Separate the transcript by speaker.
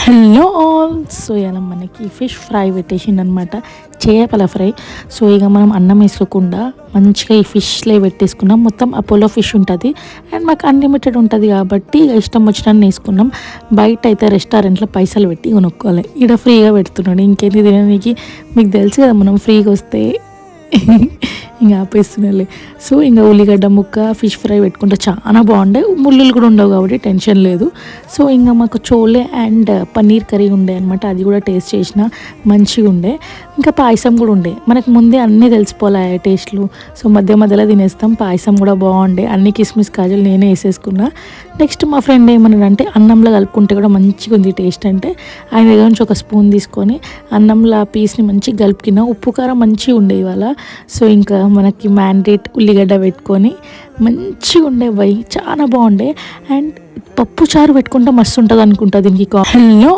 Speaker 1: Hello all. So ఇలా మనకి fish fry పెట్టేసిండనమాట, చేపల ఫ్రై. సో ఇక మనం అన్నం వేసుకోకుండా మంచిగా ఈ ఫిష్లే పెట్టేసుకున్నాం. మొత్తం అపోలో ఫిష్ ఉంటుంది అండ్ మాకు అన్లిమిటెడ్ ఉంటుంది కాబట్టి ఇక ఇష్టం వచ్చినట్టు వేసుకున్నాం. బయట అయితే రెస్టారెంట్లో పైసలు పెట్టి కొనుక్కోవాలి, ఇక్కడ ఫ్రీగా పెడుతున్నాడు. ఇంకేంటి తినడానికి, మీకు తెలుసు కదా మనం ఫ్రీగా వస్తే ఇంకా ఆపేస్తున్నాలే. సో ఇంకా ఉల్లిగడ్డ ముక్క ఫిష్ ఫ్రై పెట్టుకుంటే చాలా బాగుండే, ముళ్ళులు కూడా ఉండవు కాబట్టి టెన్షన్ లేదు. సో ఇంకా మాకు చోలే అండ్ పన్నీర్ కర్రీ ఉండే అనమాట, అది కూడా టేస్ట్ చేసిన మంచిగా ఉండే. ఇంకా పాయసం కూడా ఉండే, మనకు ముందే అన్నీ తెలిసిపోలే టేస్ట్లు. సో మధ్య మధ్యలో తినేస్తాం. పాయసం కూడా బాగుండే, అన్ని కిస్మిస్ కాజులు నేనే వేసేసుకున్నా. నెక్స్ట్ మా ఫ్రెండ్ ఏమన్నాడంటే అన్నంలో కలుపుకుంటే కూడా మంచిగా ఉంది టేస్ట్ అంటే, ఆయన దగ్గర నుంచి ఒక స్పూన్ తీసుకొని అన్నంలో పీస్ని మంచిగా కలుపుకినా. ఉప్పు కారం మంచిగా ఉండే ఇవాళ. సో ఇంకా మనకి మ్యాండేట్ ఉల్లిగడ్డ పెట్టుకొని మంచిగా ఉండే చాలా బాగుండే. అండ్ పప్పు చారు పెట్టుకుంటే మస్తు ఉంటుంది అనుకుంటా దీనికి. హలో